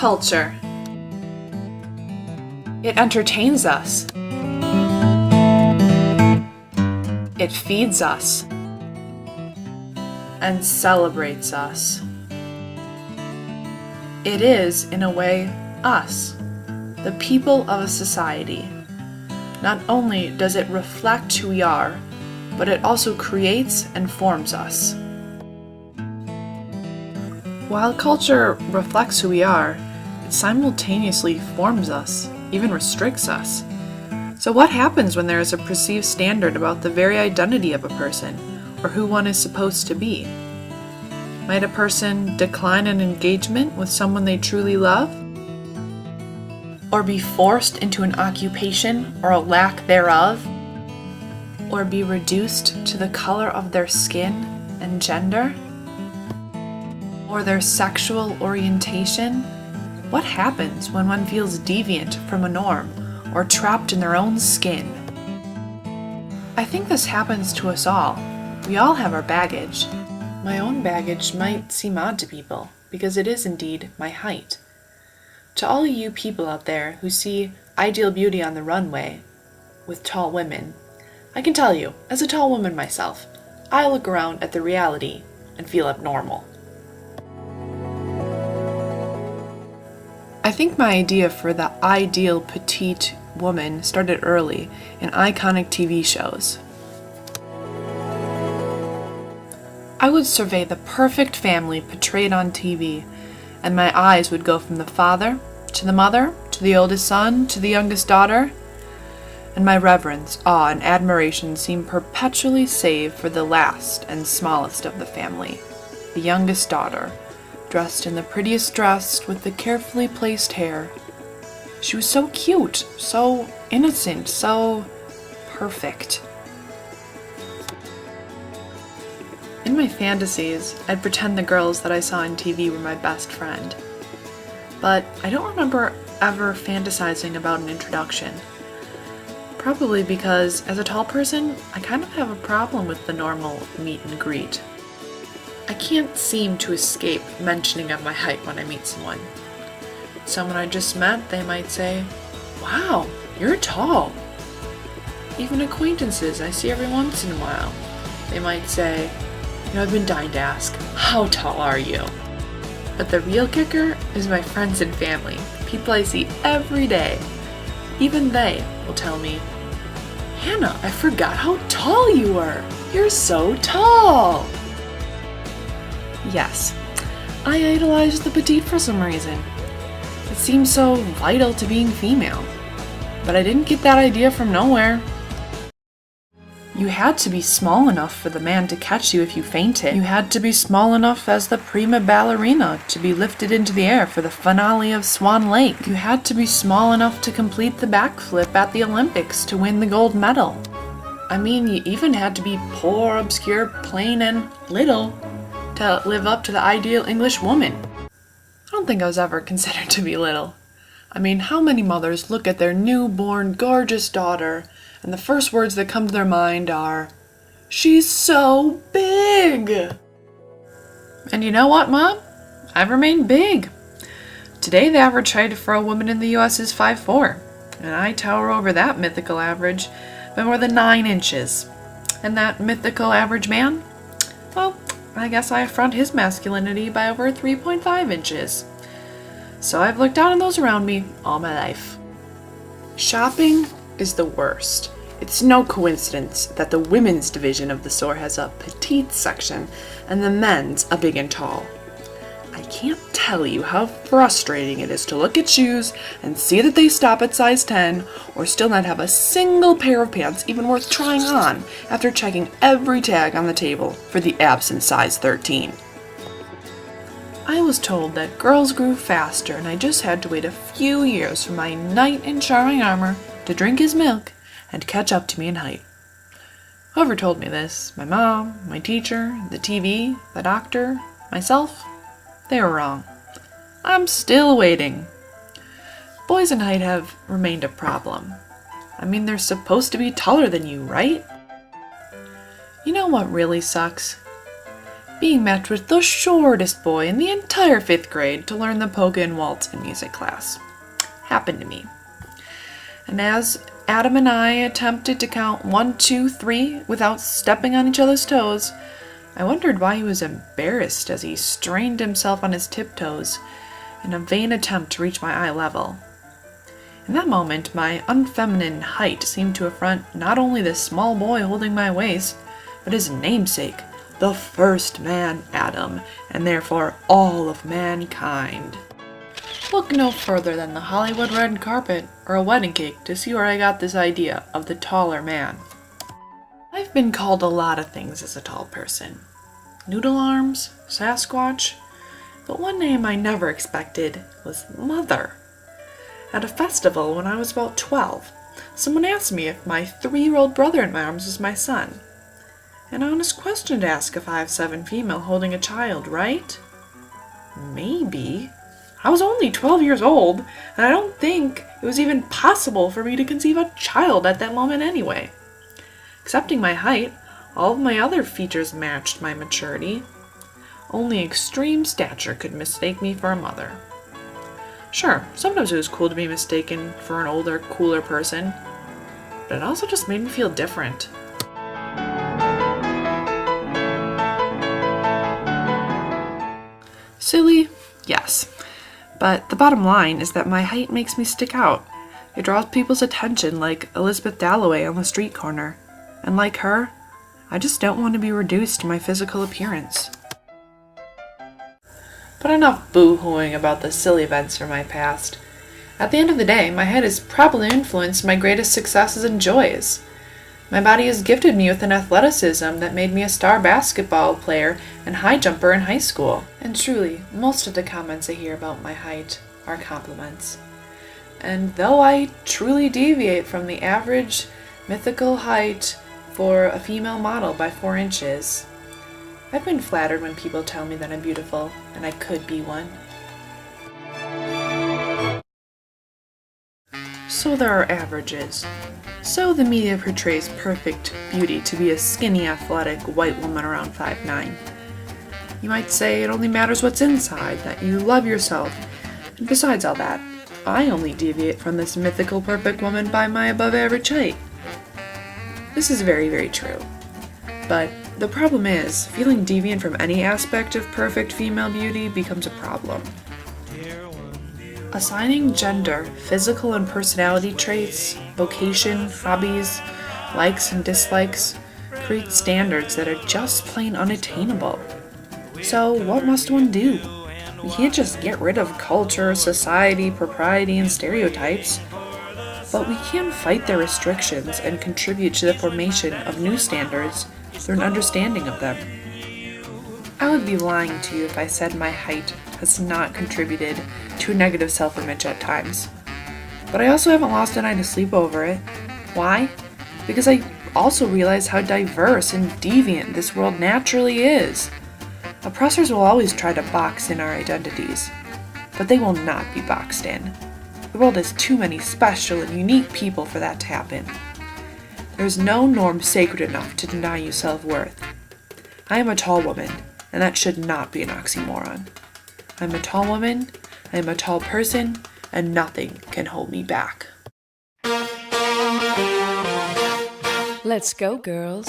Culture. It entertains us. It feeds us and celebrates us. It is, in a way, us, the people of a society. Not only does it reflect who we are, but it also creates and forms us. While culture reflects who we are, it simultaneously forms us, even restricts us. So what happens when there is a perceived standard about the very identity of a person, or who one is supposed to be? Might a person decline an engagement with someone they truly love? Or be forced into an occupation or a lack thereof? Or be reduced to the color of their skin and gender? Or their sexual orientation? What happens when one feels deviant from a norm or trapped in their own skin? I think this happens to us all. We all have our baggage. My own baggage might seem odd to people because it is indeed my height. To all you people out there who see ideal beauty on the runway with tall women, I can tell you, as a tall woman myself, I look around at the reality and feel abnormal. I think my idea for the ideal petite woman started early in iconic TV shows. I would survey the perfect family portrayed on TV, and my eyes would go from the father to the mother to the oldest son to the youngest daughter, and my reverence, awe, and admiration seemed perpetually saved for the last and smallest of the family, the youngest daughter, dressed in the prettiest dress with the carefully placed hair. She was so cute, so innocent, so perfect. In my fantasies, I'd pretend the girls that I saw on TV were my best friend. But I don't remember ever fantasizing about an introduction. Probably because, as a tall person, I kind of have a problem with the normal meet and greet. I can't seem to escape mentioning of my height when I meet someone. Someone I just met, they might say, "Wow, you're tall." Even acquaintances I see every once in a while, they might say, "I've been dying to ask, how tall are you?" But the real kicker is my friends and family, people I see every day. Even they will tell me, "Hannah, I forgot how tall you were. You're so tall." Yes, I idolize the petite for some reason. It seems so vital to being female. But I didn't get that idea from nowhere. You had to be small enough for the man to catch you if you fainted. You had to be small enough as the prima ballerina to be lifted into the air for the finale of Swan Lake. You had to be small enough to complete the backflip at the Olympics to win the gold medal. I mean, you even had to be poor, obscure, plain, and little to live up to the ideal English woman. I don't think I was ever considered to be little. I mean, how many mothers look at their newborn, gorgeous daughter, and the first words that come to their mind are, "She's so big!" And you know what, Mom? I've remained big. Today, the average height for a woman in the US is 5'4", and I tower over that mythical average by more than 9 inches. And that mythical average man? Well, I guess I affront his masculinity by over 3.5 inches. So I've looked down on those around me all my life. Shopping is the worst. It's no coincidence that the women's division of the store has a petite section and the men's a big and tall. I can't tell you how frustrating it is to look at shoes and see that they stop at size 10 or still not have a single pair of pants even worth trying on after checking every tag on the table for the absent size 13. I was told that girls grew faster and I just had to wait a few years for my knight in shining armor to drink his milk and catch up to me in height. Whoever told me this, my mom, my teacher, the TV, the doctor, myself, they were wrong. I'm still waiting. Boys in height have remained a problem. I mean, they're supposed to be taller than you, right? You know what really sucks? being met with the shortest boy in the entire 5th grade to learn the polka and waltz in music class. Happened to me. And as Adam and I attempted to count 1, 2, 3 without stepping on each other's toes, I wondered why he was embarrassed as he strained himself on his tiptoes in a vain attempt to reach my eye level. In that moment, my unfeminine height seemed to affront not only the small boy holding my waist, but his namesake, the first man, Adam, and therefore all of mankind. Look no further than the Hollywood red carpet or a wedding cake to see where I got this idea of the taller man. I've been called a lot of things as a tall person. Noodle arms, Sasquatch, but one name I never expected was Mother. At a festival when I was about 12, someone asked me if my 3-year-old brother in my arms was my son. An honest question to ask a 5'7" female holding a child, right? Maybe. I was only 12 years old, and I don't think it was even possible for me to conceive a child at that moment anyway. Excepting my height, all of my other features matched my maturity. Only extreme stature could mistake me for a mother. Sure, sometimes it was cool to be mistaken for an older, cooler person, but it also just made me feel different. Silly? Yes. But the bottom line is that my height makes me stick out. It draws people's attention like Elizabeth Dalloway on the street corner. And like her, I just don't want to be reduced to my physical appearance. But enough boo-hooing about the silly events from my past. At the end of the day, my height has probably influenced my greatest successes and joys. My body has gifted me with an athleticism that made me a star basketball player and high jumper in high school. And truly, most of the comments I hear about my height are compliments. And though I truly deviate from the average mythical height for a female model by 4 inches, I've been flattered when people tell me that I'm beautiful and I could be one. So there are averages. So the media portrays perfect beauty to be a skinny, athletic, white woman around 5'9". You might say it only matters what's inside, that you love yourself. And besides all that, I only deviate from this mythical perfect woman by my above average height. This is very, very true. But the problem is, feeling deviant from any aspect of perfect female beauty becomes a problem. Assigning gender, physical and personality traits, vocation, hobbies, likes and dislikes creates standards that are just plain unattainable. So what must one do? We can't just get rid of culture, society, propriety, and stereotypes, but we can fight their restrictions and contribute to the formation of new standards through an understanding of them. I would be lying to you if I said my height has not contributed to a negative self-image at times. But I also haven't lost a night of sleep over it. Why? Because I also realize how diverse and deviant this world naturally is. Oppressors will always try to box in our identities, but they will not be boxed in. The world has too many special and unique people for that to happen. There is no norm sacred enough to deny you self-worth. I am a tall woman, and that should not be an oxymoron. I'm a tall woman, I am a tall person, and nothing can hold me back. Let's go, girls.